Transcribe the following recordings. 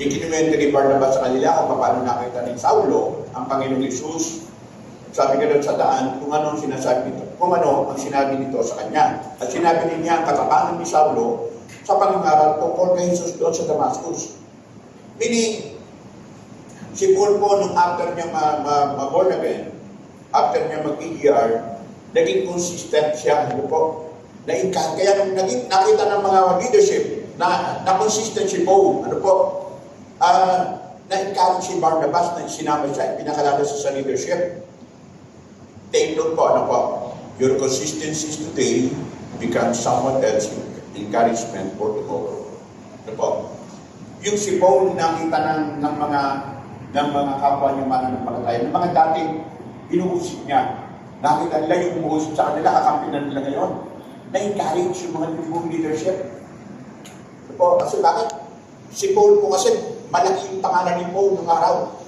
Ikinuwento ni Barnabas sa kanila kung paano nakita ni Saulo ang Panginoong Hesus. Sabi ka doon sa daan kung ano ang sinasabi nito, kung ano ang sinabi nito sa kanya. At sinabi niya ang katapangan ni Saulo sa pangangaral tungkol kay Jesus doon sa Damascus. Meaning, si Paul po nung after niya ma-born again, after niya mag-ER, naging consistent siya. Ano po? Kaya nung nakita ng mga leadership na consistent si Paul, ano po? Na-encourage si Barnabas na sinama siya, pinakalala sa leadership. Take note po, ano po? Your consistency today becomes someone else's encouragement for tomorrow. Ano po? Yung si Paul nakita ng mga kapwa niya mananampalataya, ng mga dating inuusip niya. Nakita nila yung umuusip sa kanila, kakampinan nila ngayon. Na-encourage yung mga new leadership. Ano po? Kasi bakit? Si Paul po kasi malaking pangalan ni Paul ng araw.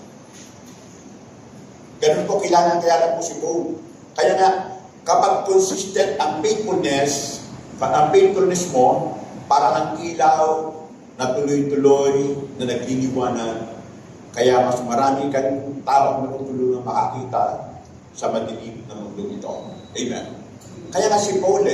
Ganun po, kilala po si Paul. Kaya nga, kapag consistent ang faithfulness mo, parang ang ilaw na tuloy-tuloy na nagliliwanag, kaya mas marami kayong tao na tutulungan makakita sa madilim na mundo ito. Amen. Kaya nga si Paul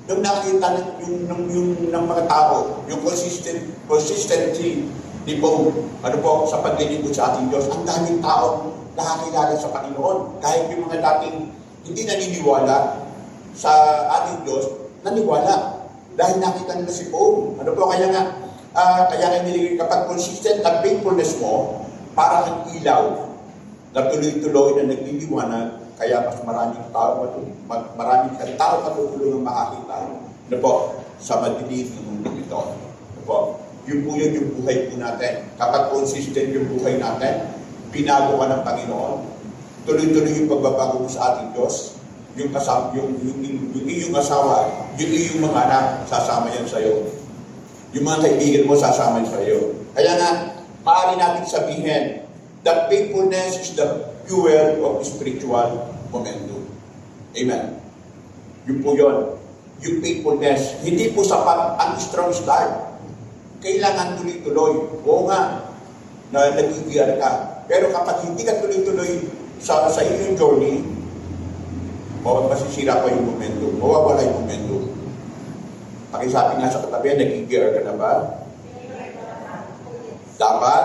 nung nakita ng mga tao, yung consistency ni Paul, ano po, sa paglilingkod sa ating Diyos, ang daming tao nakakilala sa Panginoon. Kahit yung mga dating hindi naniniwala sa ating Diyos, naniwala. Dahil nakita nila si Paul. Ano po, kaya nga kapag consistent ang faithfulness mo, parang ang ilaw na tuloy-tuloy na nagliliwanag, kaya mas maraming tao matutulungan makakita. Ano po, sa madilim ng mundo ito. Ano po, yun po yun yung buhay po natin. Kapag consistent yung buhay natin, binago ka ng Panginoon, tuloy-tuloy yung pagbabago mo sa ating Diyos, yung iyong asawa, yung iyong mga anak, sasama yan sa'yo. Yung mga kaibigan mo, sasama yan sa'yo. Kaya nga, maaari natin sabihin that faithfulness is the fuel of spiritual momentum. Amen. Yun po yun. Yung faithfulness, hindi po sapat ang strong start. Kailangan tuloy-tuloy. Oo nga, na nag-iiyan ka. Pero kapag hindi ka tuloy-tuloy sa iyong journey, masisira pa yung momentum. Mawawala yung momentum. Pakisabi nga sa katabi, nag-i-gear ka na ba? Dapat?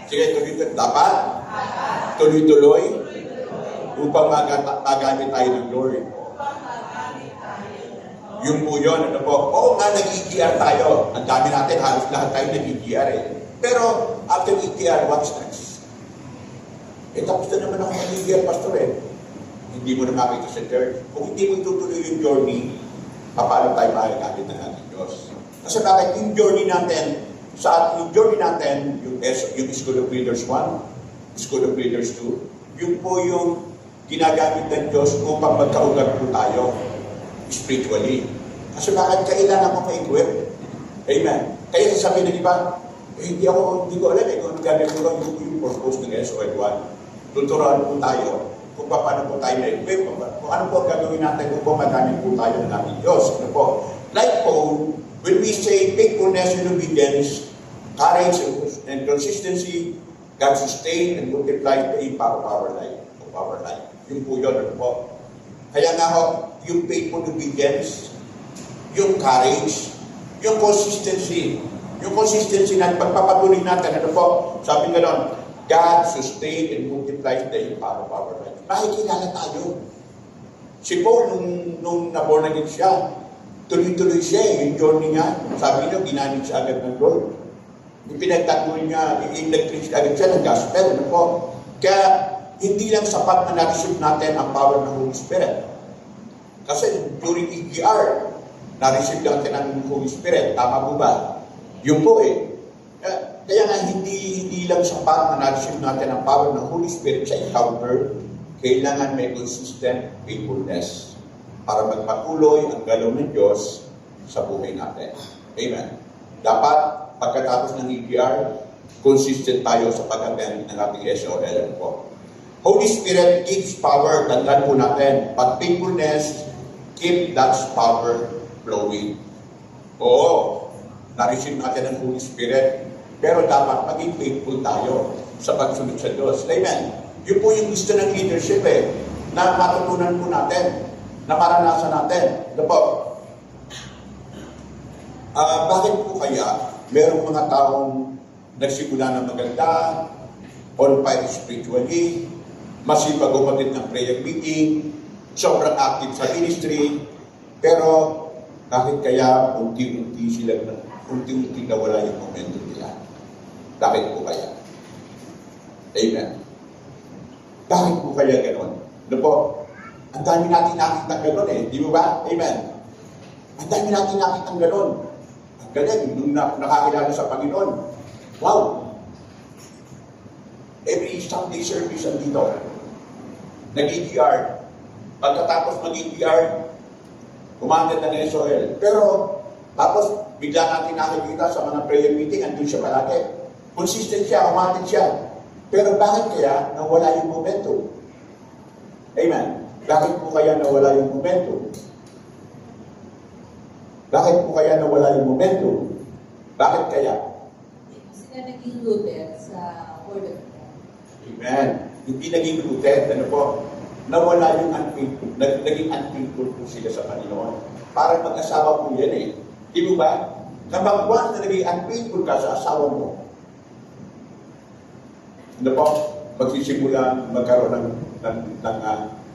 Sige, tuloy-tuloy. Dapat? Tuloy-tuloy? Upang magamit tayo ng glory. Yung po yun, ano po? Oo nga, nag-i-gear tayo. Ang dami natin, halos lahat tayo nag-i-gear Pero, after i-gear, what's next? Tapos na naman ako nag-i-gear, pastor Hindi mo na makita sa church. Kung hindi mo itutuloy yung journey, paano tayo makagamit ng ating Diyos? Kasi bakit yung journey natin, yung School of Leaders 1, School of Leaders 2, yung po yung ginagamit ng Diyos upang magkaugat po tayo spiritually. Kasi bakit kailangan mo ma-equip? Amen. Kaya sasabihin ng iba, hindi ko alam kung ano gagawin ko yung purpose ng SOL1. Tuturuan po tayo kung paano po tayo na-equip, kung ano po gagawin natin kung magamit po tayo ng ating Diyos. Ano po? Like Paul, when we say faithfulness and obedience, courage and consistency, God sustain and multiply the impact of our life. Yung po yun, ano po? Kaya nga ho, yung faithful obedience, yung courage, yung consistency na pagpapatuloy natin, ano po? Sabi nga nun, God sustain and multiply the impact of our life. Makikilala tayo. Si Paul, nung naborn again siya, tuloy-tuloy siya yung journey niya. Sabi niya, ginamit siya agad ng Lord. Yung pinagtaguloy niya, i-electric agad siya ng gospel. Ano po? Kaya, hindi lang sapat na na-receive natin ang power ng Holy Spirit. Kasi during EGR, na-receive natin ang Holy Spirit. Tama po ba? Yun po Kaya nga, hindi lang sapat na na-receive natin ang power ng Holy Spirit sa encounter. Kailangan may consistent faithfulness para magpatuloy ang galaw ng Diyos sa buhay natin. Amen. Dapat, pagkatapos ng EGR, consistent tayo sa pag-attend ng ating SOL po. Holy Spirit gives power, tandaan po natin, but faithfulness keep that power flowing. Oo, na-receive natin ang Holy Spirit, Pero dapat maging faithful tayo sa pagsunod sa Diyos. Amen. Yun po yung gusto ng leadership na matutunan po natin, na maranasan natin. Ito po. Bakit po kaya merong mga taong nagsimula ng maganda, on fire spiritually, masipag umatid ng prayer meeting, sobrang active sa ministry, pero bakit kaya unti-unti nawala yung momentum nila? Bakit po kaya? Amen. Bakit po kaya gano'n? Ano po? Ang dami natin nakita gano'n di ba? Amen. Ang dami natin nakita gano'n. Ang galing, nung nakakilala sa Panginoon. Wow! Every Sunday service andito. Nag-EDR. Pagkatapos mag-EDR, kumanda na ng SOL. Pero, tapos, bigla natin nakikita sa mga prayer meeting, andun siya palagi. Consistent siya, umatid siya. Pero bakit kaya nawala yung momentum? Amen. Bakit po kaya nawala yung momentum? Bakit po kaya nawala yung momentum? Bakit kaya? Kasi na naging rooted sa Word of God. Amen. Hindi naging rooted. Ano po? Nawala yung unfaithful. Naging unfaithful po sila sa Panginoon. Parang mag-asawa po yan Di mo ba? Kapag once na naging unfaithful ka sa asawa mo, ano po? Magsisimula magkaroon ng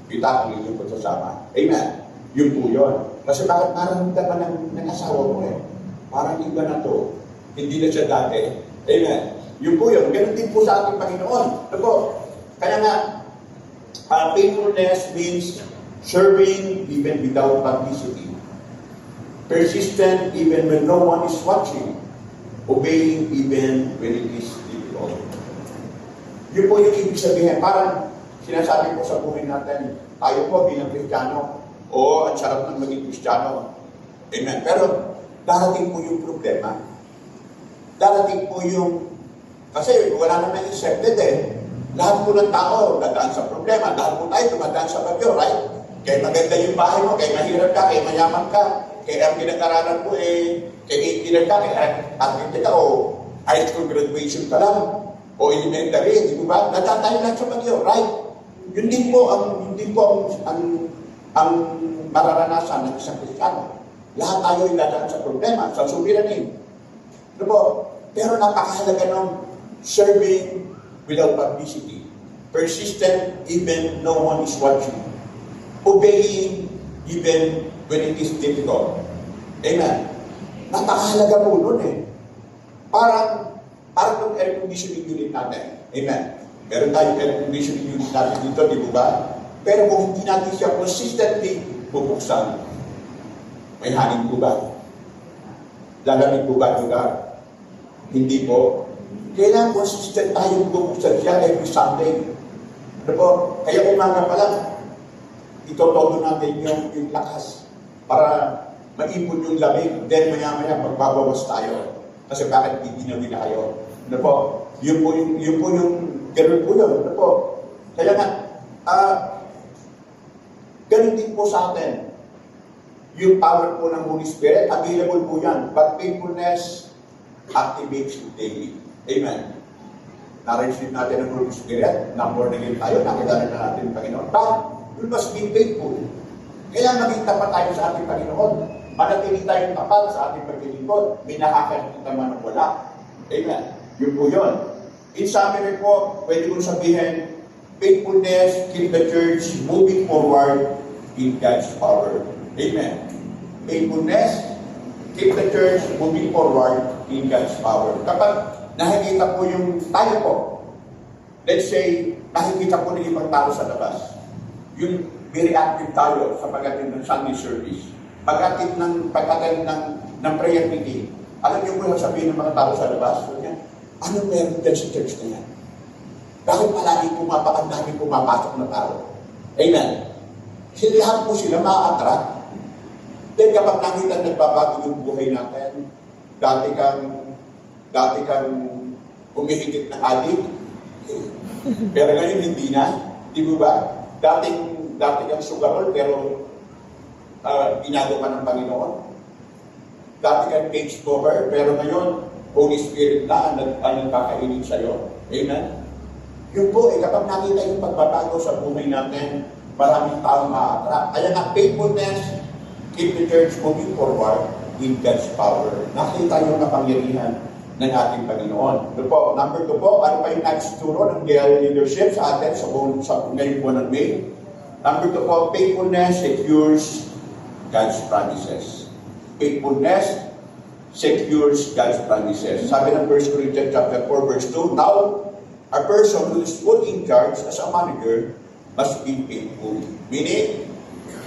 pitakang inyong pagsasama. Amen. Yun po yun. Kasi bakit parang ka ng asawa mo Parang iba na to. Hindi na siya dati. Amen. Yun po yun. Ganun din po sa ating Panginoon. Ano po? Kaya nga, faithfulness means serving even without publicity. Persistent even when no one is watching. Obeying even when it is difficult. Yun po yung ibig sabihin. Parang sinasabi po sa buhay natin, tayo po bilang Kristiyano, ang sarap ng maging Kristiyano. Amen. Pero darating po yung problema. Darating po yung, kasi wala naman accepted Lahat po ng tao dadaan sa problema. Lahat po tayo dumadaan sa bagyo, right? Kaya maganda yung bahay mo, kaya mahirap ka, kaya mayaman ka, kaya ang pinag-aralan mo kaya engineer ka, kaya architect ka, high school graduation ka lang, o elementary, di ba? Dadaan tayo lang sa bagyo, right? Yun din po ang mararanasan ng isang Kristiyano. Lahat tayo ay dadaan sa problema, sa suliranin. Ano po? Pero napakahalaga ng serving without publicity. Persistent even no one is watching. Obeying even when it is difficult. Amen. Napakahalaga po nun Parang yung air conditioning unit natin. Amen. Meron tayong air conditioning unit natin dito, di ba? Pero kung hindi natin siya consistently bubuksan, may hangin po ba? Lalamig po ba lugar? Hindi po. Kailangan consistent tayong bubuksan siya every Sunday. Ano po? Kaya umaga pa lang, itotodo natin yung lakas para maipon yung lamig. Then maya-maya magbabawas tayo. Kasi bakit hindi na kayo? Ano po? Yun po yung ganun po yun. Ano po? Kaya nga, ganun din po sa atin. Yung power po ng Holy Spirit, available po yan. But faithfulness activates you daily. Amen. Na-receive natin ang Holy Spirit, na-born again tayo, nakilala na natin ang Panginoon. But, we must be faithful. Kaya maging tapat tayo sa ating Panginoon. Manatili tayong tapat sa ating paglilingkod. May nakakakita man o wala. Amen. Yun po yun. In summary po, pwede kong sabihin, faithfulness keep the church moving forward in God's power. Amen. Faithfulness keep the church moving forward in God's power. Kapag nakikita po yung tayo po, let's say, nakikita po ng ibang tao sa labas, yung very active tayo sa pag-attend ng Sunday service, pag-attend ng prayer meeting, alam niyo po yung sabihin ng mga tao sa labas, anong meron dyan sa church na yan? Bakit palagi pumapasok na tao? Amen. Lahat po sila ma-attract. Then kapag nakita nagbabago yung buhay natin, dati kang humihigit na adik, pero ngayon hindi na. Di ba? Dati kang sugarol, pero ginagawa ng Panginoon. Dati kang cage smoker, pero ngayon, Holy Spirit na ang nagkakainit sa'yo. Amen? Yun po, kapag nakita yung pagbabago sa buhay natin, maraming taong ma-attract. Kaya nga, faithfulness, keep the church moving forward in God's power. Nakita yung kapangyarihan ng ating Panginoon. Ito po, number 2 po, ano pa yung next turo ng GL leadership sa atin sa ngayong buwan ng May? Number 2 po, faithfulness secures God's promises. Faithfulness secures God's promises. Sabi ng 1 Corinthians chapter 4, verse 2, now, a person who is put in charge as a manager must be faithful. Meaning,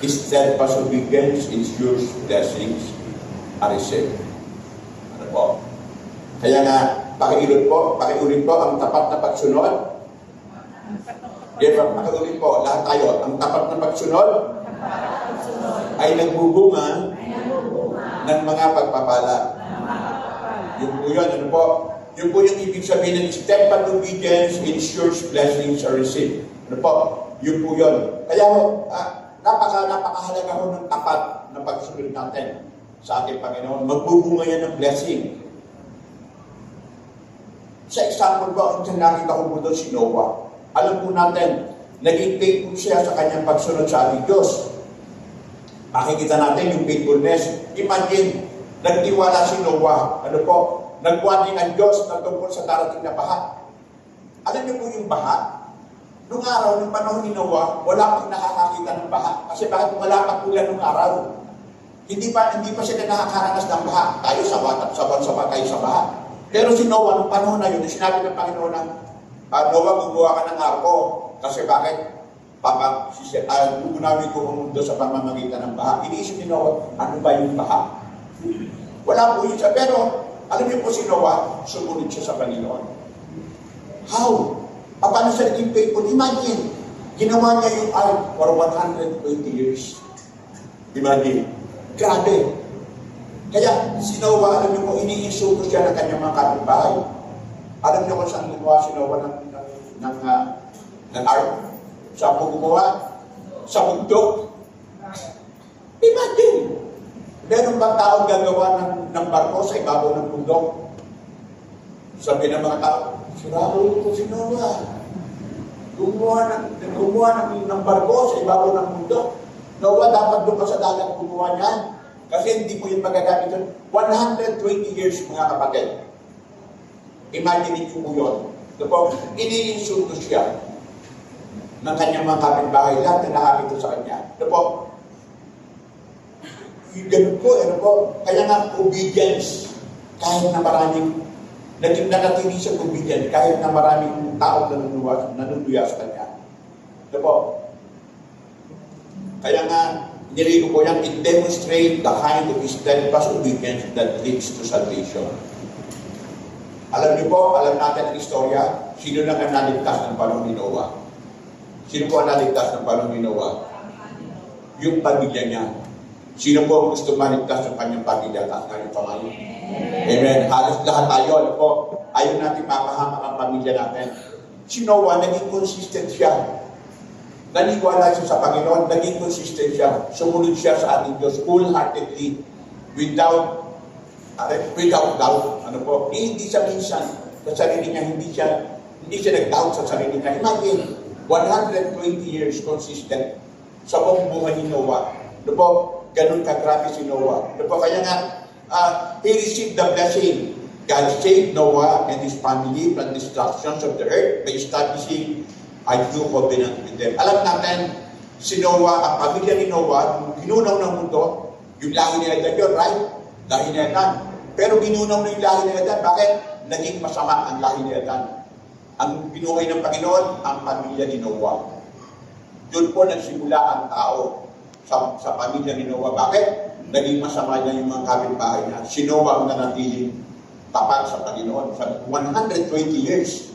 his steadfast obedience ensures blessings are received. Ano po? Kaya nga, pakiulit po ang tapat na pagsunod. Pakiulit po, lahat tayo, ang tapat na pagsunod ay nagbubunga ng mga pagpapala. Yun po yun, ano po? Yun po yung ibig sabihin ng steadfast obedience ensures blessings are received. Ano po? Yun po yun. Kaya napakahalaga ho ng tapat na pagsunod natin sa ating Panginoon. Magbubunga yan ng blessing. Sa example po, ang nakita ko po doon si Noah. Alam po natin, naging faithful siya sa kanyang pagsunod sa ating Diyos. Makikita natin yung faithfulness. Imagine, nagtiwala si Noah. Ano po? Nagwarning ang Diyos na tungkol sa darating na baha. Alam niyo po yung baha? Nung araw, nung panahon ni Noah, wala pang nakakakita ng baha. Kasi bakit wala pang ulan nung araw? Hindi pa sila nakakaranas ng baha. Tayo sabat tayo sa baha. Pero si Noah, nung panahon na yun, sinabi ng Panginoon na, Noah, gumawa ka ng arko. Kasi bakit? Gugunawin ko ang mundo sa pamamagitan ng baha. Iniisip ni Noah, ano ba yung baha? Wala po yun siya. Pero, alam niyo po si Noah, sumunod siya sa Panginoon. How? Paano siya naging faithful? Imagine, ginawa niya yung ark for 120 years. Imagine. Grabe. Kaya si Noah, alam niyo po, iniinsulto siya ng kanyang mga kapitbahay. Alam niyo kung saan gumawa si Noah ng ark? Saan po gumawa? Sa bundok. Imagine. Meron bang taong gagawa ng barko sa ibabaw ng bundok? Sabi ng mga tao, sirado ito si Noah. Gumawa ng barko sa ibabaw ng bundok. Noah, dapat doon ka sa dagat gumawa niyan. Kasi hindi po yung magagamit doon. 120 years, mga kapatid. Imagine niyo po yun. Iniinsulto siya ng kanyang mga kapitbahay, lahat na nakakita sa kanya. Ganun po, kaya nga obedience, kahit na maraming, naging nanatili siya obedient, kahit na maraming tao nanunuya sa kanya. Kaya nga, niligo ko yan, it demonstrate the kind of steadfast obedience that leads to salvation. Alam niyo po, alam natin ang istorya, sino lang ang naligtas ng panahon ni Noah? Sino po ang naligtas ng panahon ni Noah? Yung pamilya niya. Sino po ang gusto maligtas ng kanyang pamilya at kanyang pamilya? Amen. Halos lahat tayo, ayaw natin mapahamak ang pamilya natin. Si Noah, naging consistent siya. Naniwala siya sa Panginoon, naging consistent siya. Sumunod siya sa ating Diyos wholeheartedly, without doubt. Hindi siya minsan sa sarili niya, hindi siya nag-doubt sa sarili niya. Imagine, 120 years consistent sa buong buhay ni Noah. Ganun kagrabe si Noah. Kaya nga, he received the blessing. God saved Noah and his family from destructions of the earth by establishing a new covenant with them. Alam natin, si Noah, ang pamilya ni Noah, nung ginunaw ng mundo, yung lahi ni Adan yun, right? Lahi ni Adan. Pero ginunaw na yung lahi ni Adan. Bakit? Naging masama ang lahi ni Adan. Ang binuhay ng Panginoon, ang pamilya ni Noah. Doon po nagsimula ang tao sa pamilya ni Noah. Bakit? Naging masama niya yung mga kapitbahay niya. Si Noah ang nanatiling tapat sa Panginoon sa 120 years.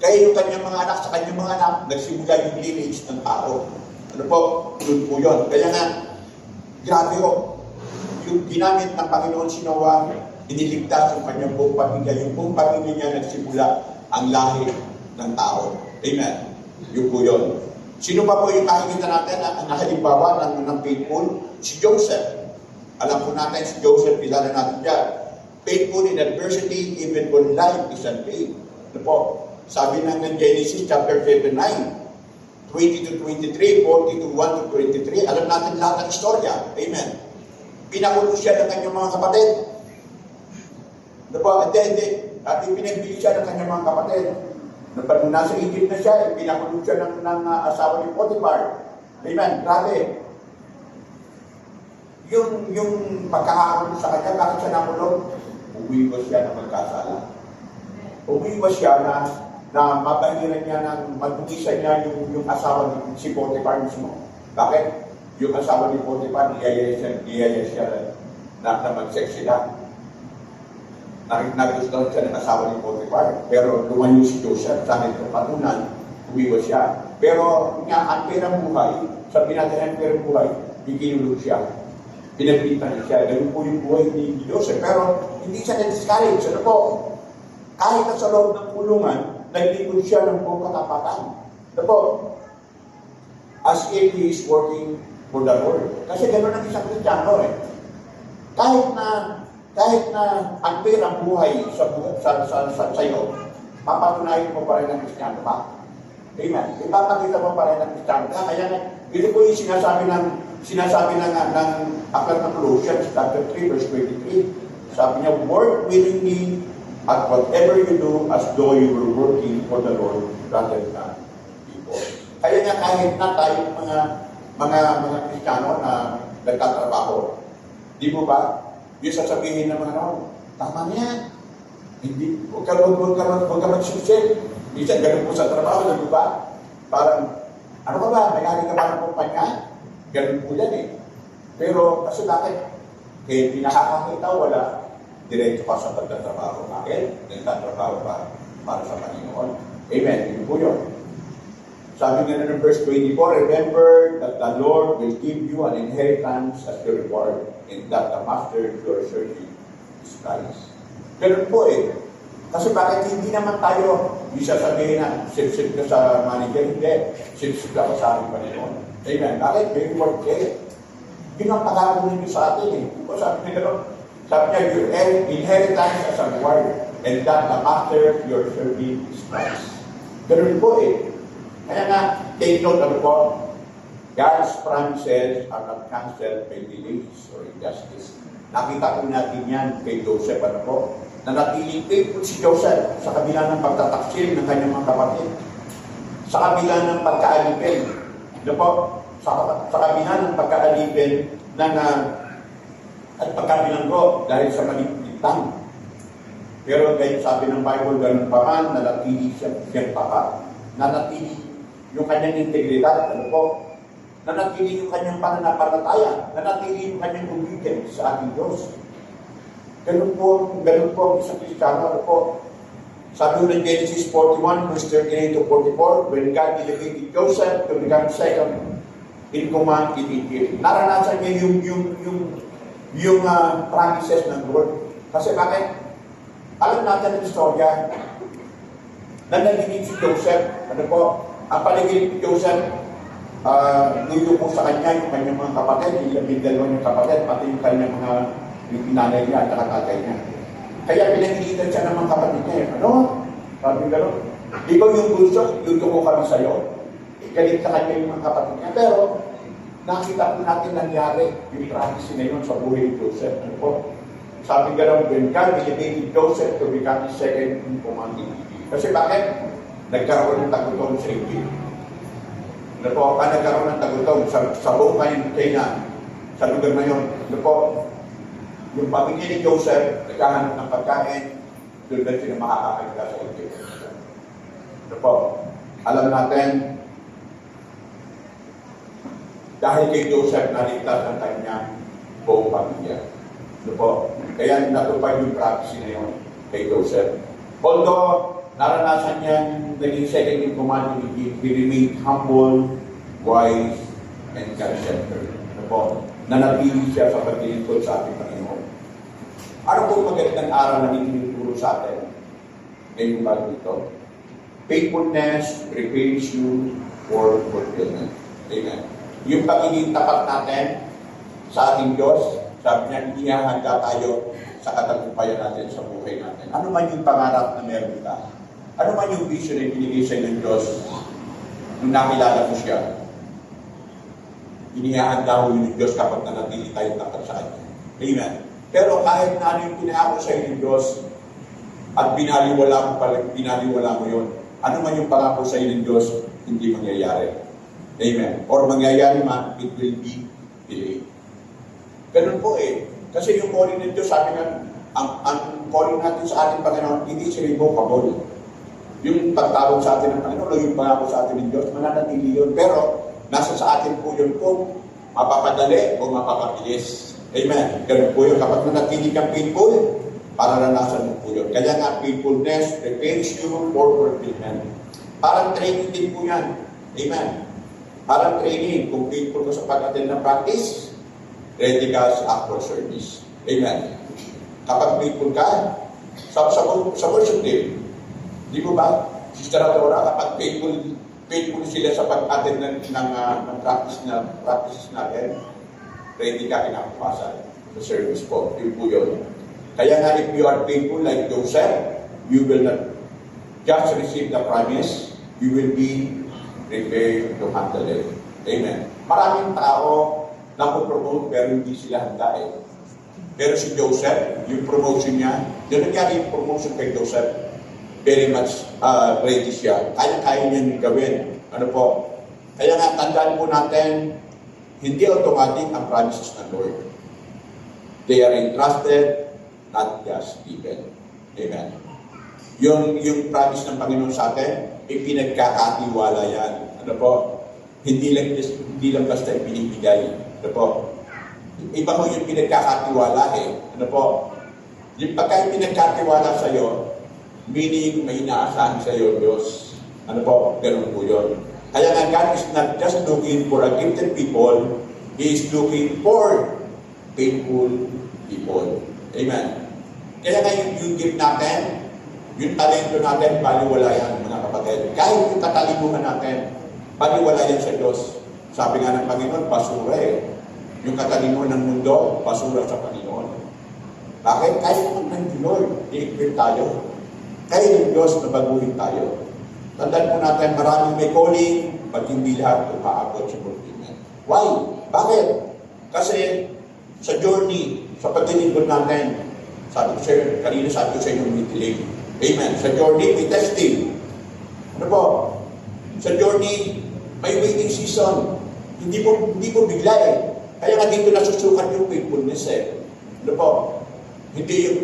Kaya yung kanyang mga anak sa kanyang mga anak, nagsimula yung lineage ng tao. Doon po yun. Kaya nga, grabe ho. Yung ginamit ng Panginoon si Noah, iniligtas yung kanyang buong pamilya. Yung buong pamilya niya nagsimula ang lahi ng tao. Amen. Yun po yun. Sino pa po yung nakikita natin na halimbawa ng faithful? Si Joseph. Alam po natin si Joseph, kilala natin dyan. Faithful in adversity, even when life is unfair. Ano po? Sabi ng Genesis chapter 29, 20 to 23, 40 to 1 to 23, alam natin lahat ng istorya. Amen. Pinakulong siya ng kanyang mga kapatid. Ano po? At ipinagbili siya ng kanyang mga kapatid. Nung nasa Egypt na siya, pinakulong siya ng asawa ni Potiphar. Amen. Grabe. Yung pagkakakulong sa kanya, bakit siya nakulong? Umiwas siya na magkasala. Umiwas siya na mabahiran niya ng magbukisan niya yung asawa ni si Potiphar mismo. Bakit? Yung asawa ni Potiphar, niyaya siya na mag-sex sila. Nagustuhan siya ng asawa ni Potiphar. Pero lumayo si Joseph, sa akin patunan, umiwas siya. Pero ang perang buhay, sabi natin ang perang buhay, ikinulog siya. Pinagpintan siya. Ganun po yung buhay ni Joseph. Pero hindi siya na-discourage. Ano po? Kahit na sa loob ng kulungan, naglingkod siya ng buong katapatan. Ano po? As if he is working for the Lord. Kasi gano'n ang isang Kristiyano eh. Kahit na unfair ang buhay sa iyo, papatunayan mo pa rin ang Kristiyano ba? Amen. Ipapakita mo pa rin ang Kristiyano ka. Kaya ito po yung sinasabi ng aklat ng Colossians, chapter 3, verse 23. Sabi niya, work willingly at whatever you do as though you were working for the Lord rather than people. Kaya nga kahit na tayong mga Kristiyano na nagtatrabaho, di mo ba? Yung sasabihin ng mga tao, tama niya. Hindi, huwag ka mag-succeed. Minsan, ganun po sa trabaho, di ba? Parang, ano ka ba? May-ari ka ba ng kumpanya? Ganun po yan eh. Pero, kasi bakit? Kaya hindi nakakakita, wala. Diretso pa sa pagtatrabaho. Bakit? Nagtatrabaho pa para sa Panginoon. Amen. Yun po yun. Sabi nga na ng verse 24, remember that the Lord will give you an inheritance as your reward, and that the master you are serving is Christ. Ganun po eh. Kasi bakit hindi naman tayo sasabihin na sip-sip ka sa manager? Hindi. Sip-sip ka sa ating Panginoon. Amen. Bakit? May reward kayo. Yun ang pag-aaral niyo sa atin eh. Kung sabi niya gano'n, sabi niya, your inheritance as a reward, and that the master you are serving is Christ. Ganun po eh. Kaya nga, take note ano po, God's promises are not cancelled by delays or injustice. Nakita po natin yan kay Joseph, ano po, na natiling faithful si Joseph sa kabila ng pagtataksil ng kanyang mga kapatid, sa kabila ng pagkaalipin, ano po, sa kabila ng pagkaalipin at pagkabilanggo dahil sa maligtang. Pero dahil sabi ng Bible, ganun pa man, nanatili siyang tapat, nanatili yung kanyang integridad, ano po, nanatili yung kanyang pananampalataya, nanatili yung kanyang obedience sa ating Diyos. Ganun po ang isang Kristiyano, ano po. Sabi ng Genesis 41, verse 38 to 44, when God elevated Joseph to become second in command in Egypt. Naranasan niya yung promises ng Lord. Kasi bakit? Alam natin ang istorya na nagiging si Joseph, ano po, ang paligid ni Joseph, nuyo po sa kanya yung kanyang mga kapatid, yung dalawa niyang kapatid, pati yung kanyang mga nanay niya at tatay niya. Kaya pinagilitan siya ng mga kapatid niya. Ano? Sabi gano'n. Ikaw yung gusto, nuyo ko kami sa'yo. Galit sa kanya yung mga kapatid niya. Pero, nakita po natin nangyari yung tragedy na yun sa buhay ni Joseph. Ano po? Sabi gano'n, when God elevated Joseph to become second in command in Egypt. Kasi bakit? Nagkaroon ng tagutom sa Egypt. Ano po? Nagkaroon ng tagutom sa buong Canaan, sa lugar na yun. Ano po? Yung pamilya ni Joseph, nagkahanap ng pagkain, doon na sila makakakita sa Egypt. Ano po? Alam natin, dahil kay Joseph, naligtas ang kanyang buong pamilya. Ano po? Kaya natupad yung prophecy na yun kay Joseph. Although, naranasan niyang naging second in command in Egypt, he remained humble, wise, and God-centered. Ano po? Nanatili siya sa paglilingkod sa ating Panginoon. Ano po magandang aral na itinuturo sa atin? Ngayong bago ito. Faithfulness prepares you for fulfillment. Amen. Yung pagiging tapat natin sa ating Diyos, sabi niya, inihahanda tayo sa katagumpayan natin sa buhay natin. Ano man yung pangarap na meron ka, ano man yung vision na binigay sa'yo ng Diyos, nung nakilala mo siya, inihahanda mo yung Diyos kapag nanatili tayo tapat sa Kanya. Amen. Pero kahit na ano yung pinahako sa'yo ng Diyos, at binaliwala mo yun, ano man yung pangako sa'yo ng Diyos, hindi mangyayari. Amen. Or mangyayari man, it will be delayed. Ganun po eh. Kasi yung calling ng Diyos, sabi nga, ang calling natin sa ating Panginoon, hindi siya revocable. Yung pagtawag sa atin ng Panginoon, yung pangako sa atin ng Diyos, mananatili yun. Pero, nasa sa atin po yun kung mapapadali o mapapabilis. Amen. Ganun po yun. Kapag nanatili kang faithful, pararanasan mo po yun. Kaya nga, faithfulness prepares you for fulfillment. Parang training din po yan. Amen. Parang training. Kung faithful ka sa pag-attend ng practice, ready ka sa actual service. Amen. Kapag faithful ka, sa worship team, di mo ba, Sister Aurora, kapag faithful sila sa pag-attend ng practices natin, ready ka kinabukasan sa service po. Yun po yun. Kaya nga, if you are faithful like Joseph, you will not just receive the promise, you will be prepared to handle it. Amen. Maraming tao na promote pero hindi sila handa eh. Pero si Joseph, yung promotion niya, yung nangyari yung promotion kay Joseph, very much ready siya. Kaya niya gawin. Ano po? Kaya nga, tandaan po natin, hindi automatic ang promises ng Lord. They are entrusted, not just given. Amen. Yung promise ng Panginoon sa atin, ipinagkakatiwala yan. Ano po? Hindi lang basta ibinibigay. Ano po? Iba ko yung pinagkakatiwala eh. Ano po? Yung pagka pinagkatiwala sa'yo, meaning may inaasahan sa'yo, Diyos. Ano po? Ganun po yun. Kaya nga, God is not just looking for a gifted people, He is looking for faithful people. Amen. Kaya nga yung gift natin, yung talento natin, baliwala yan, mga kapatid. Kahit yung katalinuhan natin, baliwala yan sa Diyos. Sabi nga ng Panginoon, basura eh. Yung katalinuhan ng mundo, basura sa Panginoon. Bakit? Kahit naman ng Lord, i-equip tayo. Kaya yung Diyos na baguhin tayo. Tandaan po natin, maraming may calling, ba't hindi lahat umaabot sa fulfillment? Why? Bakit? Kasi sa journey, sa pagtinigod natin, sabi ko sa'yo, kanina sabi ko sa inyo, may delay. Amen. Sa journey, may testing. Ano po? Sa journey, may waiting season. Hindi po bigla eh. Kaya nga dito nasusukat yung faithfulness eh. Ano po? Hindi yung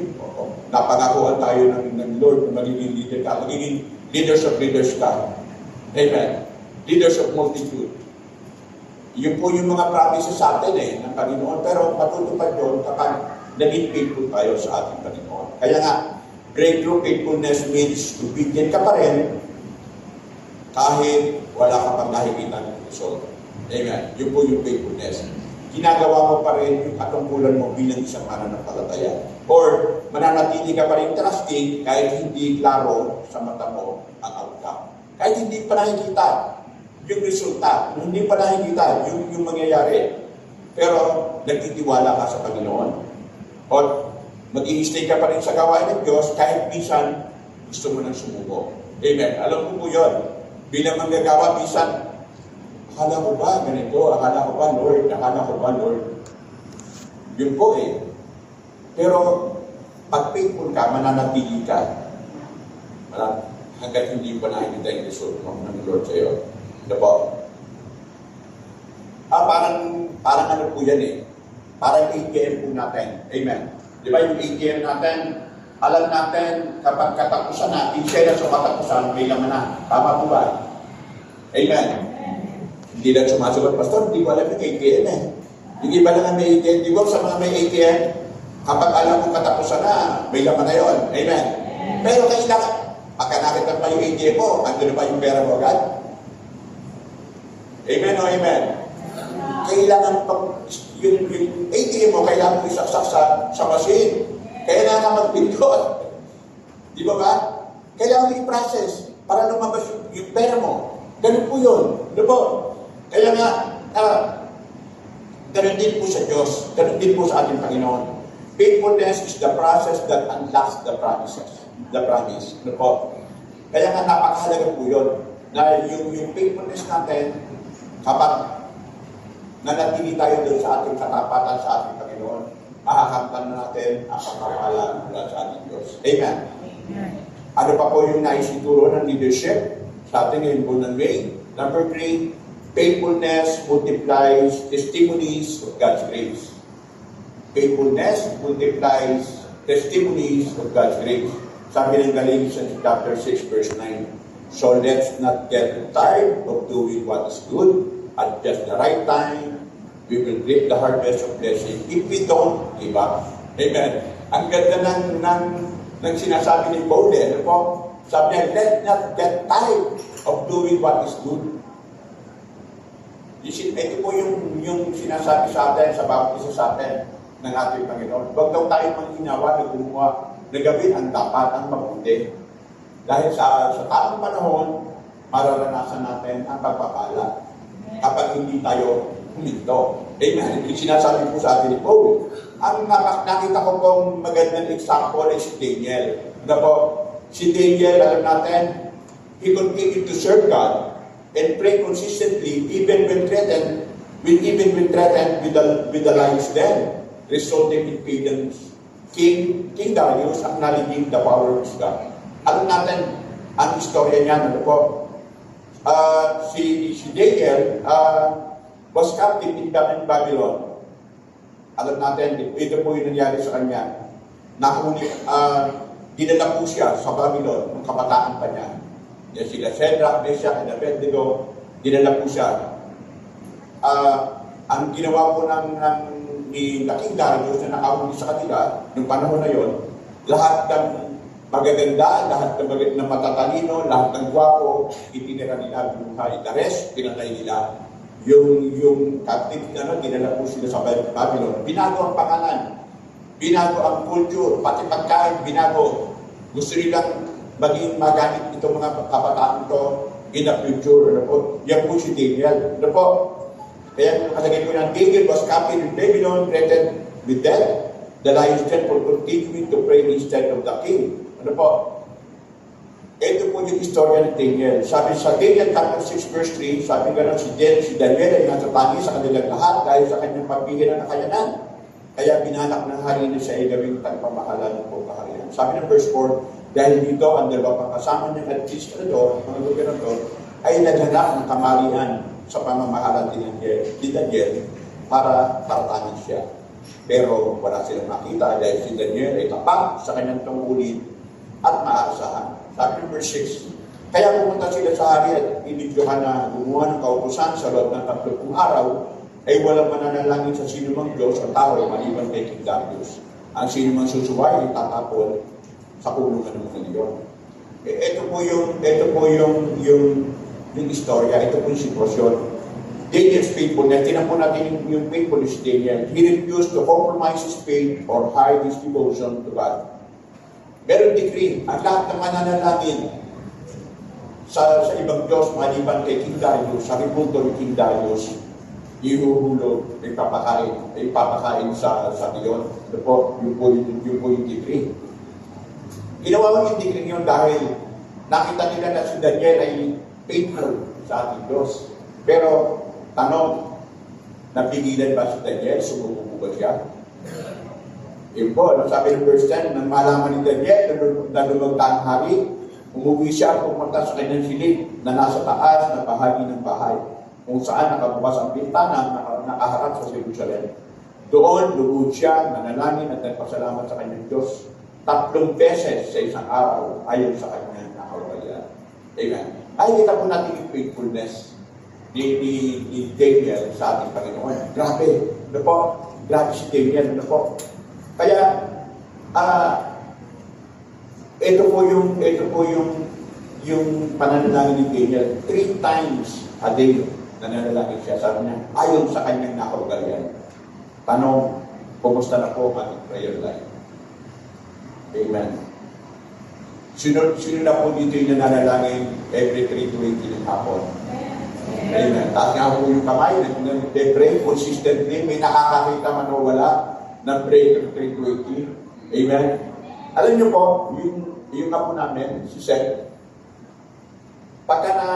napangakuhan tayo ng Lord na magiging leader ka. Magiging leaders of leaders ka. Amen. Leaders of multitude. Yun po yung mga promises sa atin eh, ng Panginoon. Pero matutupad yun kapag naging faithful tayo sa ating Panginoon. Kaya nga, breakthrough faithfulness means obedient ka pa rin kahit wala ka pang nakikita ng result. Amen. Yun po yung faithfulness. Ginagawa mo pa rin yung katungkulan mo bilang isang mananampalataya. Or mananatili ka pa rin trusting kahit hindi klaro sa mata mo ang outcome. Kahit hindi pa nakikita yung resulta, hindi pa nakikita yung mangyayari. Pero nagtitiwala ka sa Panginoon. O mag-i-stay ka pa rin sa gawain ng Diyos kahit minsan gusto mo nang sumuko. Amen. Alam mo po yun. Bilang manggagawa, minsan akala ko ba ganito? Akala ko ba Lord? Akala ko ba Lord? Yun po eh. Pero pag faithful ka, mananatili ka. Hanggat hindi pa nakikita yung result ng Lord sa'yo. Ano po? Parang ano po yan eh. Parang ATM po natin. Amen. Di ba yung ATM natin, alam natin kapag katapusan na, insya sa katapusan, may laman na. Tama po ba? Amen. Hindi lang sumasagot, Pastor, hindi ko alam yung ATM eh. Hindi ba lang may ATM? Di ba sa mga may ATM, kapag alam mo katapusan na, may laman na yun. Amen. Pero kailangan, pagka nakita pa yung ATM mo, andun na pa yung pera mo agad. Amen o amen? Kailangan pag yung ATM mo, kailangan mo isaksak sa machine. Kaya nga mag-pindot. Di ba ba? Kailangan mo i-process para lumabas yung pera mo. Ganun po yun. Di ba? Kaya nga, ganun din po sa Diyos. Ganun din po sa ating Panginoon. Faithfulness is the process that unlocks the promises. The promise. Ano po? Kaya nga napakahalaga po yun. Na yung faithfulness natin, kapag nanatili tayo doon sa ating katapatan sa ating Panginoon, makakamtan na natin ang pagpapalaan mula sa ating Diyos. Amen. Ano pa po yung naisituro ng leadership sa ating ngayon po ng May? Number 3, faithfulness multiplies testimonies of God's grace. Faithfulness multiplies testimonies of God's grace. Sabi ng Galatians chapter 6 verse 9. So let's not get tired of doing what is good. At just the right time, we will reap the harvest of blessing if we don't give up. Amen. Ang ganda ng sinasabi ni Paul, ano po? Sabi niya, let's not get tired of doing what is good. Ito po yung sinasabi sa atin, sa bawat isa sa atin ng ating Panginoon. Huwag daw tayo manghinawa na gumawa na gawin ang dapat, ang mabuti. Dahil sa tamang panahon, mararanasan natin ang pagpapala kapag hindi tayo huminto. Amen. Yung sinasabi po sa atin ni Paul. Ang nakita ko pong magandang example ay si Daniel. Ano po? Si Daniel, alam natin, he continued to serve God and pray consistently even when threatened with the lions den, resulting in pagans. King Darius acknowledging the power of God. Alam natin ang istorya niya, ano po? Si Daniel was captive in Babylon. Alam natin, ito po yung nangyari sa kanya. Dinala po siya sa Babylon, ng kabataan pa niya. Yan sila Shadrach, Meshach, and Abednego, dinala po siya. Ang ginawa po ni King Darius na nakahuli sa kanila, noong panahon na yon, lahat ng magaganda, lahat ng matatalino, lahat ng gwapo, itinira nila buhay. The rest, pinatay nila. Yung captive dinala po sila sa Babylon. Binago ang pangalan, binago ang culture, pati pagkain, binago. Gusto nilang maging magamit itong mga kabataan to in the future. Ano po? Yan po si Daniel. Ano po? Kaya kasagay po ng Daniel was captive in Babylon, threatened with death. The lions then for continuing to pray instead of the king. Ano po? Ito po yung istorya ng Daniel. Sabi sa Daniel chapter 6 verse 3, sabi gano'n si Daniel ay nasa tangi sa kanilang lahat dahil sa kanyang pagbigay ng nakayanan. Kaya binanak ng hari na siya ay gawing tagapamahala ng pagkaharian. Sabi ng verse 4, dahil dito ang dalawang kasama niya at administrador, mga gobernador, ay naghanap ng kamalian sa pamamahala ni Daniel para tartanin siya. Pero wala silang makita dahil si Daniel ay tapat sa kanyang tungkulin at maaasahan. Sabi ng verse 6, kaya pumunta sila sa hari at inidyohan na gumawa ng kautusan sa loob ng 30 araw ay walang mananalangin sa sinumang Diyos o tao maliban kay King Darius. Ang sinumang susuway ay tatapon sa kulungan ng mga leon. Ito po yung istorya, ito po yung sitwasyon. Daniel's faithfulness, tinan po natin yung faithfulness Daniel. He refused to compromise his faith or hide his devotion to God. Meron decree, ang lahat ng mananalangin sa ibang Diyos, maliban kay King Darius, sa punto ni King Darius, ihuhulog, ipapakain sa Diyon. Ito po, yung po yung decree. Ginawa mo yung decree yun dahil nakita nila na si Daniel ay faithful sa ating Diyos. Pero, tanong, napigilan ba si Daniel? Sumuko ba siya? Yun po, sabi ng verse 10, nang malaman ni Daniel na lumagta ang hari, umuwi siya pumunta sa kanyang silid na nasa taas na bahagi ng bahay, kung saan nakabukas ang bintana nakaharap sa Jerusalem. Doon, lugod siya, nanalangin at nagpasalamat sa kanyang Diyos 3 beses sa isang araw ayon sa kanyang nakawalayan. Amen. Ay, kita po natin yung faithfulness ni Daniel sa ating Panginoon. Grabe. Ano po? Grabe si Daniel. Ano po? Kaya, ito po yung pananalangin ni Daniel. 3 times a day nananalangin siya. Sabi niya, ayon sa kanyang nakawalayan. Tanong, kumusta na po ang prayer life? Amen. Sino na po dito yung nananalangin every 3 to 8 ng hapon? Amen. Taas nga po yung kamay, nag-pray consistently, may nakakakita man o wala, ng Breaker 320. Amen? Alam niyo po, yung apo namin, si Seth, pagka na,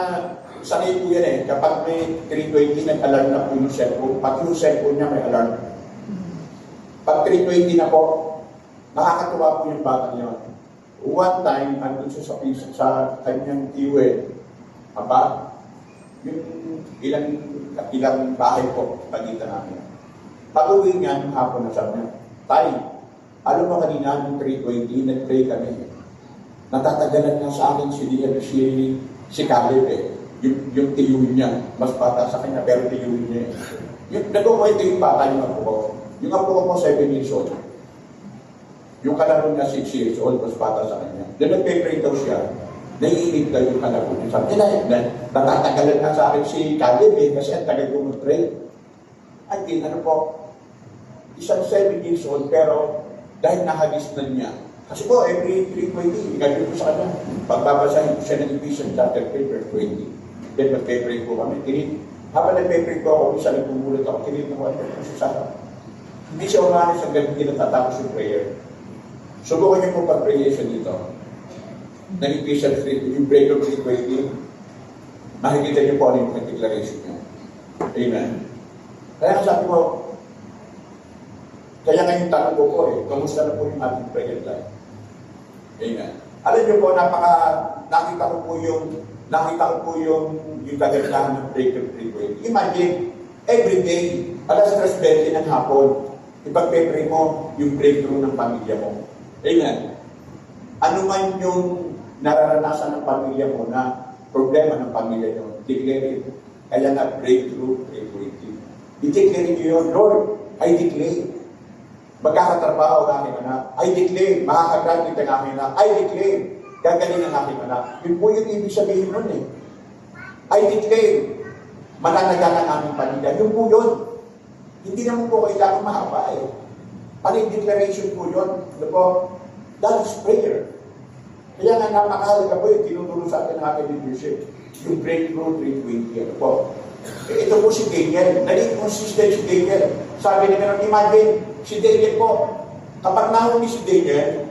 sanay po yan kapag may 320, nag-alarm na po yung cellphone. Pag yung cellphone niya, may alarm. Pag 320 na po, nakakatuwa po yung bata niya. One time, andun siya sa kanyang iwe, yung ilang bahay po, pagitan namin. Pag-uwi niya, yung hapon na sabi niya, Tay, alam mo kanina, ng 320, nag-pray kami. Natatagalan nga sa akin si Caleb yung tiyuhin niya, mas bata sa kanya, pero tiyuhin niya nagkukwento yung bata yung apo ko. Yung apo ko po 7 years old. Yung kalaro niya 6 years old, mas bata sa kanya. Then nagpe-pray daw siya, naiinip daw yung kalaro niya. Sabi niya, natatagalan nga sa akin si Caleb kasi ang tagal ko mag-pray. Again, ano po, isang 7 years old, pero dahil nahagis na niya, kasi po, every 320, gagawin ko sa kanya, pagbabasahin ko siya ng Ephesians chapter 3, verse 20. Then nagpe-pray po kami. Habang nagpe-pray po ako, isa nagpumulat ako, tinitawag ko siya sa akin. Hindi siya umalis ang gabi natatapos yung prayer. Subukan niyo po pag-pray siya dito. Ng Ephesians 3, yung break of 320, makikita niyo po ano yung declaration niya. Amen. Kaya sabi ko, kaya ngayon tanong ko po kamusta na po yung ating prayer life? Amen. Alam niyo po, nakita ko po yung kagandahan ng break of 320. Imagine, every day, alas 3:20 ng hapon, ipag-pray mo yung breakthrough ng pamilya mo. Amen. Ano man yung nararanasan ng pamilya mo na problema ng pamilya nyo, declare it. Kaya na breakthrough 320. I-declare nyo yun, Lord, I declare. Magkakatrabaho ang aking anak. I declare, makakagraduate ang aking anak. I declare, gagaling ang aking anak. Yun po yung ibig sabihin nun I declare, mananagal ang aming pamilya. Yun po yun. Hindi naman po kailangan mahaba Paling declaration po yun. Ano po? That is prayer. Kaya nga napakahalaga po yung tinutulong sa atin ng ating leadership. Yung breakthrough 320. Ano po? Ito po si Daniel. Naging consistent si Daniel. Sabi ni Meron, imagine, si Daniel po, kapag nahuli si Daniel,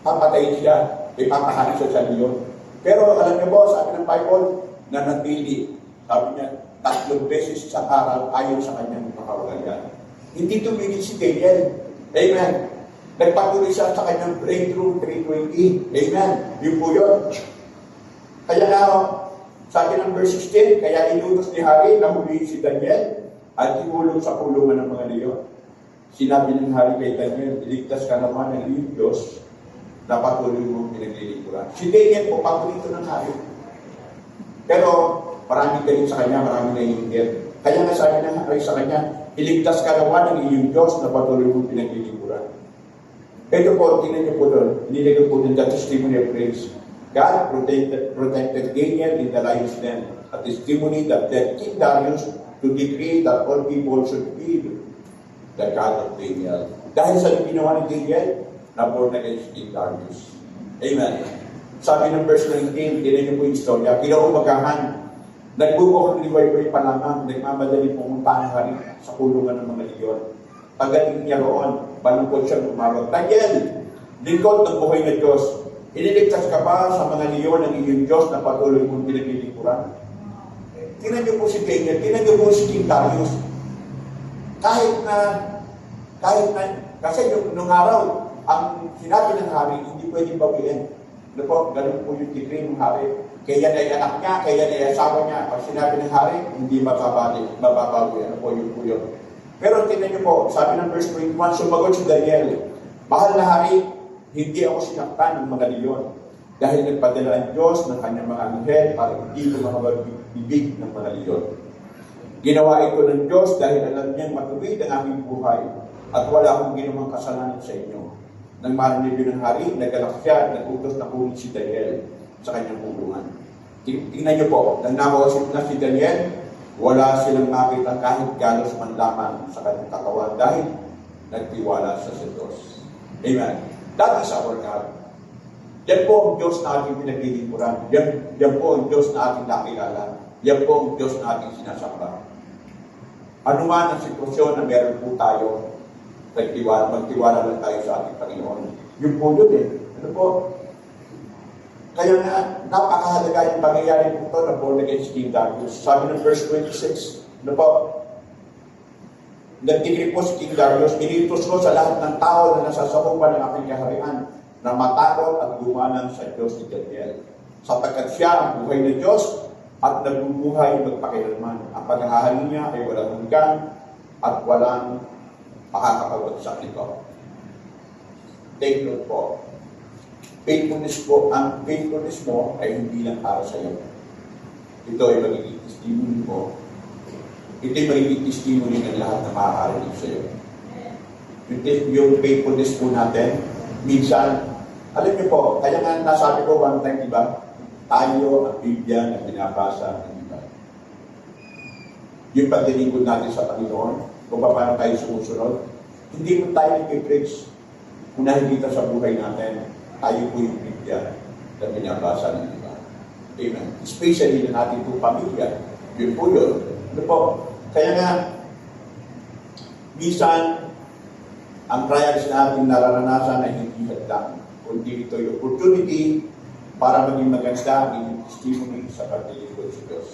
papatayin siya, ipapahanin siya sa leon. Pero alam niyo po, sabi ng Bible, nanatili. Sabi niya, 3 beses sa araw ayon sa kanyang pakawagayan. Hindi tumigil si Daniel. Amen. Nagpatuloy siya sa kanyang breakthrough 320. Amen. Yun po yun. Kaya nga, sabi ng verse 16, kaya inutos ni Hari na huliin si Daniel at iulong sa kulungan ng mga leon. Sinabi ng Hari kay Daniel, iligtas ka naman ng iyong Diyos na patuloy mong pinaglilingkuran. Si Daniel po, paborito ng Hari. Pero maraming galing sa kanya, maraming naiinggit. Kaya nga sabi ng Hari sa kanya, iligtas ka naman ng iyong Diyos na patuloy mong pinaglilingkuran. Ito po, tingnan niyo po doon, inilagay po din the testimony of praise. God protected Daniel in the lion's den, a testimony that led King Darius to decree that all people should fear the God of Daniel. Dahil sa ginawa ni Daniel, na-born again si King Darius. Amen. Sabi ng verse 19, tingnan niyo po yung istorya, kinaumagahan, nagbubukang liway-way pa lamang, nagmamadali pumunta ang hari sa kulungan ng mga leon. Pagdating niya roon, balungkot siya umawag, Daniel, lingkod ng buhay na Diyos, iniligtas ka ba sa mga leon ng iyong Diyos na patuloy mong pinaglilingkuran? Tingnan niyo po si Daniel, tingnan niyo po si King Darius. Kahit na, kasi nung araw, ang sinabi ng hari, hindi pwedeng bawiin. Ano po, ganun po yung decree ng hari. Kaya na anak niya, kaya na asawa niya. Pag sinabi ng hari, hindi mababawi. Ano po yung puyo. Pero tingnan niyo po, sabi ng verse 21, sumagot si Daniel, mahal na hari, hindi ako sinaktan ng mga leon. Dahil nagpadala ang Diyos ng kanyang mga anghel para hindi ko bibig ng mga leon. Ginawa ito ng Diyos dahil alam niyang matuwid ang aming buhay at wala akong ginawang kasalanan sa inyo. Nang marinig yun ng hari, nagalak siya, nag-utos na kunin si Daniel sa kanyang kulungan. Tingnan niyo po, nang nakawasip na si Daniel, wala silang makita kahit galos man lamang sa kanyang katawan dahil nagtiwala sa Diyos. Amen. That is our God. Yan po ang Diyos na ating pinaglilingkuran. Yan po ang Diyos na ating nakilala. Yan po ang Diyos na ating sinasamba. Ano man ang sitwasyon na meron po tayo, magtiwala lang tayo sa ating Panginoon. Yun po yun eh. Ano po? Kaya nga, napakahalaga yung pangyayari po ito na born again si King Darius. Sabi ng verse 26, ano po? Nagtigri po si King Darius, iniutos ko sa lahat ng tao na nasasakupan ng aking kaharian na matakot at gumanan sa Diyos ni Daniel. Sapagkat siya ang buhay ng Diyos at nagbubuhay magpakilanman. Ang paghahari niya ay walang hanggan at walang makakapagwagsak nito. Take note po. Faithfulness po, ang faithfulness mo ay hindi lang para sa iyo. Ito ay magiging testimony mo. Ito ay magiging testimony ng lahat na makakarinig sa iyo. Yung faithfulness po natin, minsan, alam niyo po, kaya nga nasabi ko one time, di ba? Tayo ang Biblia na binabasa ng iba. Yung pagdilingkod natin sa Panginoon, kung paano tayo sumusunod, hindi mo tayo nag-preach. Unahin kita sa buhay natin, tayo po yung Biblia na binabasa ng iba. Amen. Especially na natin itong pamilya. Yun po yun. Ano po? Kaya nga, minsan, ang trials na ating nararanasan ay hindi hadlang. Kundi ito yung opportunity para maging maganda ang testimony sa paglilingkod sa Diyos.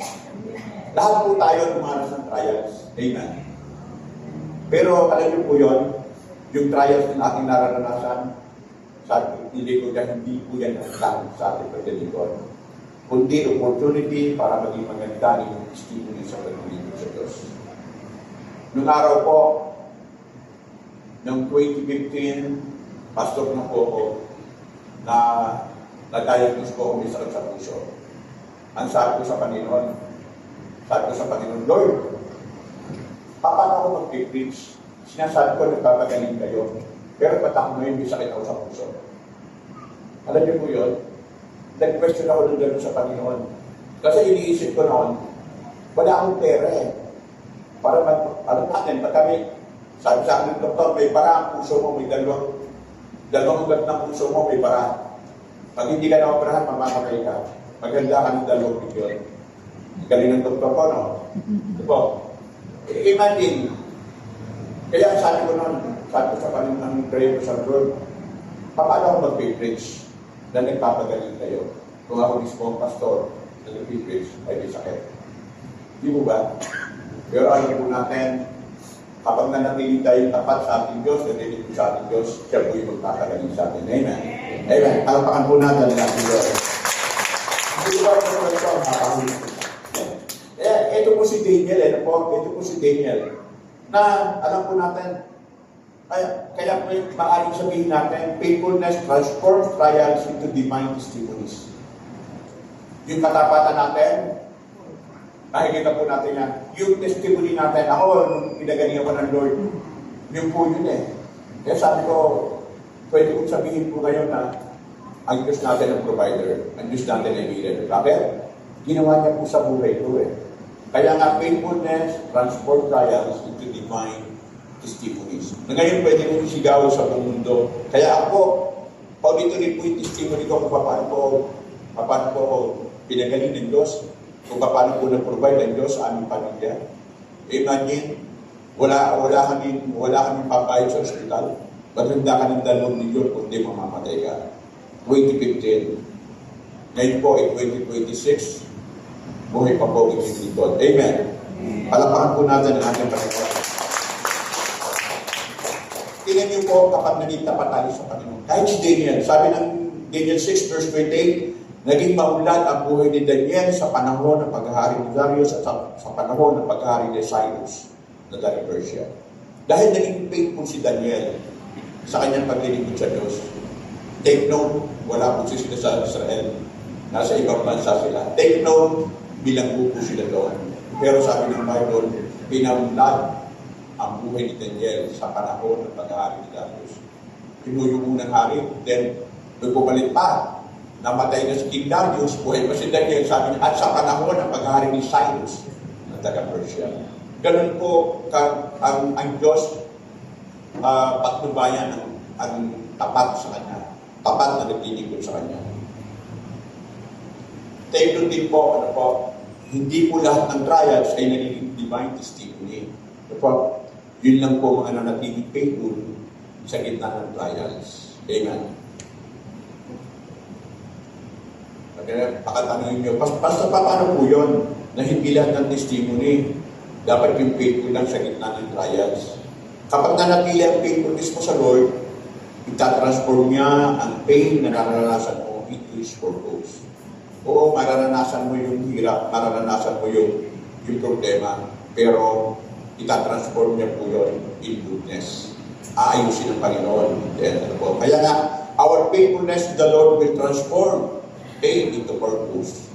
Lahat po tayo dumanas ng trials. Amen. Pero alam niyo po yun, yung trials na ating nararanasan, sa paglilingkod yan, hindi po yan hadlang sa ating paglilingkod. Kundi opportunity para maging maganda ang testimony sa paglilingkod sa Diyos. Noong araw po, noong 2015, pastor na po ako, na na-diagnose ko kung may sakit sa puso. Ang sabi ko sa Panginoon, Lord, paano ako mag-preach? Sinasabi ko, nagpapagaling kayo. Pero ba't ako ngayon may sakit ako sa puso? Alam niyo po yun? Nag-question ako ng gano'n sa Panginoon. Kasi iniisip ko noon, wala akong pera eh. Para alam natin, pag kami, sabi sa akin ng doktor, may para ang puso mo, may dalawang ugat ng puso mo, may para. Pag hindi ka na-operahan, mamamatay ka. Maganda ka ng 2 milyon. Galing ng doktor ko, no? Diba? Imagine. Kaya sabi ko noon, sabi ko sa Panginoon, pray ko sa Lord, paano ako mag-preach na nagpapagaling kayo? Kung ako mismo ang pastor na nag-preach, ay may sakit. Di mo ba? Pero alam po natin, kapag nanatili tayong tapat sa ating Diyos, natinig po sa ating Diyos, siya po yung magpapagaling sa atin. Amen. Amen. Palapakan po natin ang ating Diyos. Hindi ba ito po ito ang makahuli? Ito po si Daniel, ito po si Daniel, na alam po natin, kaya po yung maaaring sabihin natin, faithfulness transforms trials into divine testimonies. Yung katapatan natin, nakikita po natin yan. Yung testimony natin, ako, nung pinagalingan ko ng Lord, yung po yun eh. Kaya sabi ko, pwede kong sabihin po ngayon na ang Diyos natin ang provider, ang Diyos natin ang healer. Bakit? Ginawa niya po sa buhay ko eh. Kaya nga, faithfulness transforms trials into divine testimonies. Na ngayon, pwede kong sigaw sa buong mundo. Kaya ako, paulit-ulit po yung testimony ko kung paano po ako pinagaling ng Diyos, kung paano po nag-provide ng Diyos sa aming pamilya. Imagine, wala kami pabayad sa ospital. Maganda ka ng 2 milyon kung di mamamatay ka. 2015. Ngayon po ay 2026. Buhay pa po ikikiton. Amen. Palapakan po natin ang ating Panginoon. Tingnan niyo po kapag nanitapat tayo sa Panginoon. Kahit si Daniel, sabi ng Daniel 6 verse 28, naging maulad ang buhay ni Daniel sa panahon ng paghahari ni Darius at sa panahon ng paghahari ni Cyrus na dari Persia. Dahil naging faithful si Daniel sa kanyang paglilingkod sa Diyos. Take note, wala po sila sa Israel. Nasa ibang bansa sila. Take note, bilanggo po sila doon. Pero sabi ng Bible, pinaulad ang buhay ni Daniel sa panahon ng paghahari ni Darius. Yung unang hari, then nagpupalit pa. Namatay na si King Darius, buhay pa si Daniel, sabi niya, at sa panahon ng paghahari ni Cyrus na taga-Persia. Ganun po ang Diyos patnubayan ang tapat sa Kanya. Tapat na naglilingkod sa Kanya. Take note din po, hindi po lahat ng trials ay nagiging divine testimony. Yun lang po mga nanatiling faithful sa gitna ng trials. Amen. Kaya pakatanungin nyo, basta paano po yun na hindi lahat ng testimony dapat yung faithful lang sa gitna ng trials. Kapag nanatili ang faithfulness mo sa Lord, itatransform niya ang pain na nararanasan mo into His purpose. Oo, mararanasan mo yung hirap, mararanasan mo yung problema, pero itatransform niya po yun in goodness. Aayusin ng Panginoon. Then, kaya nga, our faithfulness to the Lord will transform pain into purpose.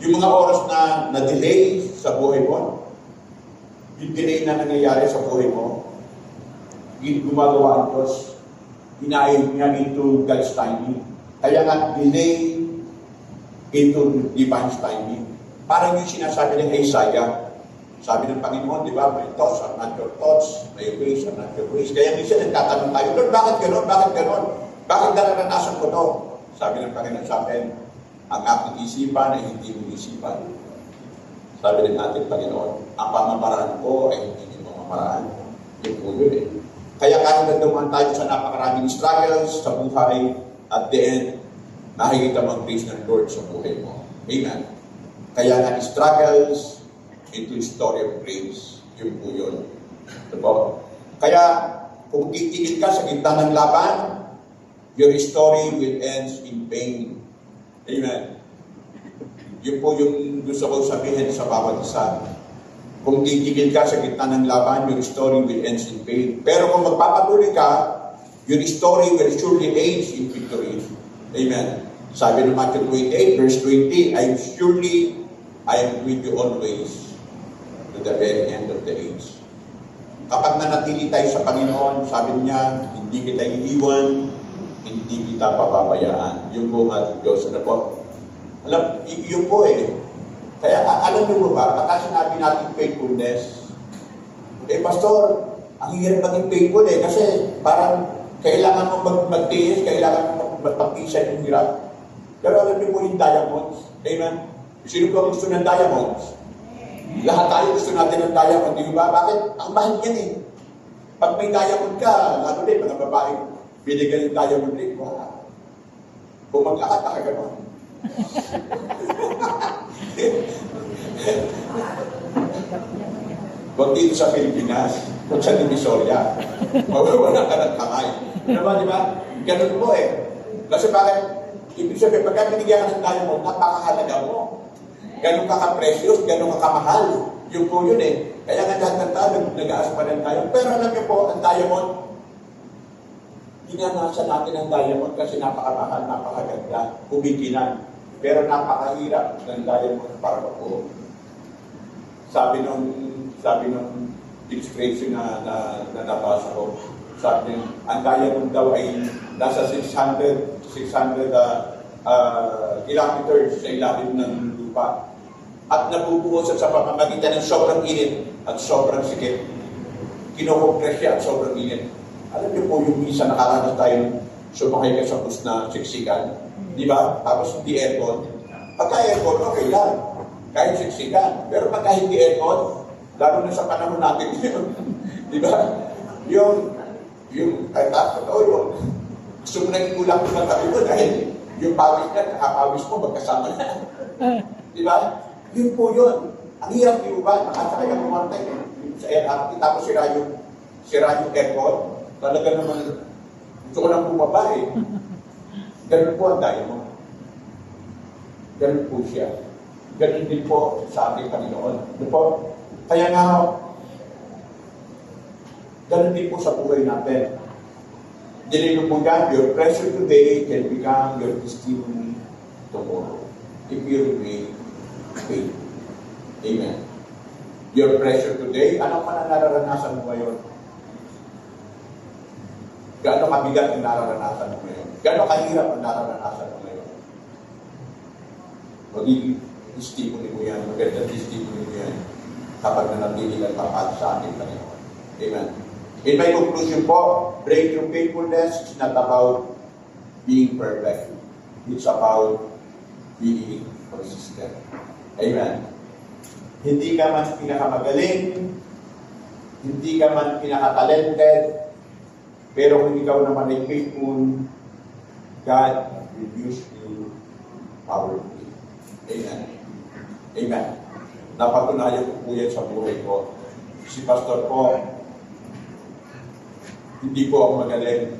Yung mga oras na na-delay sa buhay mo, yung delay na nangyayari sa buhay mo, gumagawa ang Diyos, inaayos niya into God's timing. Kaya nga, delay into divine timing. Parang yung sinasabi ng Isaiah, sabi ng Panginoon, di ba, my thoughts are not your thoughts, my ways are not your ways. Kaya minsan nagtatanong tayo, Lord, bakit gano'n? Bakit gano'n? Bakit nararanasan ko to? Sabi ng Panginoon sa akin, ang aking isipan ay hindi mo isipan. Sabi ng ating Panginoon, ang pamamaraan ko ay hindi yung pamamaraan. Yung po yun eh. Kaya kahit na dumaan tayo sa napakaraming struggles sa buhay, at the end, nakikita mo ang grace ng Lord sa buhay mo. Amen. Kaya nga struggles into story of grace. Yun po yun. Diba? Kaya, kung titigil ka sa gitna ng laban, your story will end in pain. Amen. Yun po yung gusto ko sabihin sa bawat isa. Kung titigil ka sa gitna ng laban, your story will end in pain. Pero kung magpapatuloy ka, your story will surely end in victory. Amen. Sabi ng Matthew 28, verse 20, I am with you always to the very end of the age. Kapag nanatili tayo sa Panginoon, sabi niya, hindi kita iiwan, hindi kita papabayaan. Yung po mga Diyos na po. Alam, yun po eh. Kaya alam niyo ba, pagka sinabi natin faithfulness, Pastor, ang hirap maging faithful eh, kasi parang kailangan mo magtiis, kailangan mo magpagtiisan yung hirap. Pero alam niyo po yung diamonds. Amen? Sino po gusto ng diamonds? Lahat tayo gusto natin ng diamond, di ba? Bakit? Ang mahal yan eh. Pag may diamond ka, lalo din, mga babae, binigyan yung diamond ring, wow. Kung mag-akat ka gano'n. Huwag dito sa Pilipinas, huwag sa Divisoria, mawawala ka ng kamay. Ano ba, di ba? Ganun po eh. Kasi bakit? Ibig sabihin, pagka binigyan ka ng diamond, napakahalaga mo. Ganun ka ka-precious, ganun ka kamahal. Yung po yun eh. Kaya nga lahat ng tao, nag-aaspa ng diamond. Pero alam niyo po, ang diamond, ginanasa natin ang diamond kasi napakamahal, napakaganda, kumikinan. Pero napakahirap ng diamond para po. Sabi nung illustration na nabasa ko, sabi niya, ang diamond daw ay nasa 600 kilometers sa ilalim ng lupa. At nabubuo sa pamamagitan ng sobrang init at sobrang sikip. Kinukompress siya at sobrang init. Alam niyo po yung isa nakaranas tayo, sumakay ka sa bus na siksikan. Di ba? Tapos hindi aircon. Pagka aircon, okay lang. Kahit siksikan. Pero pagka hindi aircon, lalo na sa panahon natin yun. Di ba? Yung gusto mo naging ulang ko ng tabi mo dahil yung pawis na, nakapawis mo, magkasama na. Di ba? Yun po yun. Ang hirap di ba? Nakasakay ang umantay sa LRT, tapos sira yung aircon. Talaga naman, gusto ko lang bumaba eh. Ganun po ang daya mo. Ganun po siya. Ganun din po sa ating Panginoon. Ganun po. Kaya nga, ganun din po sa buhay natin. Dinilo po yan, your pressure today can become your testimony tomorrow. If you remain faithful. Amen. Your pressure today, anong man ang nararanasan mo ngayon? Gaano kabigat ang nararanasan mo ngayon? Gaano kahirap ang nararanasan mo ngayon? Magiging testimony mo yan, magandang testimony mo yan kapag nanatili lang tapat sa ating Panginoon. Amen. In my conclusion po, breakthrough faithfulness is not about being perfect. It's about being consistent. Amen. Hindi ka man pinakamagaling, hindi ka man pinaka-talented, pero kung ikaw naman ay faithful, God will use you powerfully. Amen. Amen. Napatunayan ko po yan sa buhay ko. Si pastor ko, hindi po ako magaling.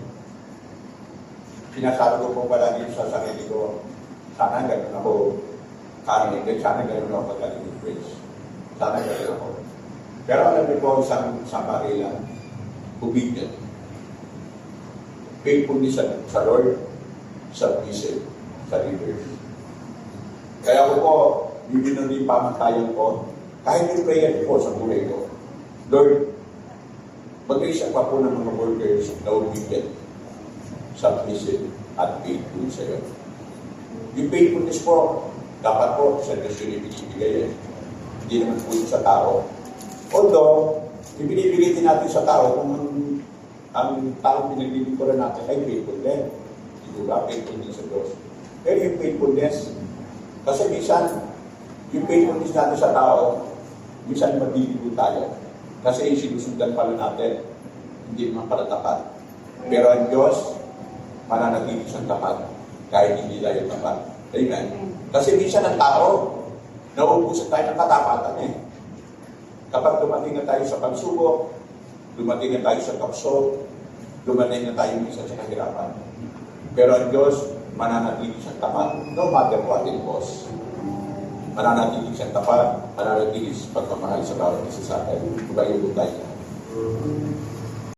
Sinasabi ko po palagi sa sarili ko, sana gano'n ako kami, sana gano'n ako magaling ng praise. Sana gano'n ako. Pero alam niyo po, isang bagay lang, obedient. Faithfulness sa Lord, submissive sa leaders. Kaya ko po, bibigyan din pamantayan ko, kahit yung prayer ko sa buhay ko, Lord, mag-isa pa po ng mga workers na obedient, submissive, at faithful sa iyo. Yung faithfulness po, dapat po sa Diyos yung ibinibigay. Hindi naman po sa tao. Although, ibinibigay din natin sa tao kung ang taong pinaglilingkuran natin ay faithful din. Hindi ba? Faithful din sa Diyos. Pero yung faithfulness, kasi minsan, yung faithfulness natin sa tao, minsan mabibigo tayo. Kasi sinusundan pala natin, hindi naman pala tapat. Pero ang Diyos, mananatili siyang tapat, kahit hindi tayo tapat. Amen. Kasi minsan ang tao, nauubusan tayo ng katapatan eh. Kapag dumating na tayo sa pagsubok, dumating na tayo sa kapso, dumating na tayo minsan sa kahirapan. Pero ang Diyos, mananatili siyang tapat, no matter what it was. Mananatili siyang tapat, mananatili sa pagmamahal sa bawat isa sa atin. Tumayo tayo.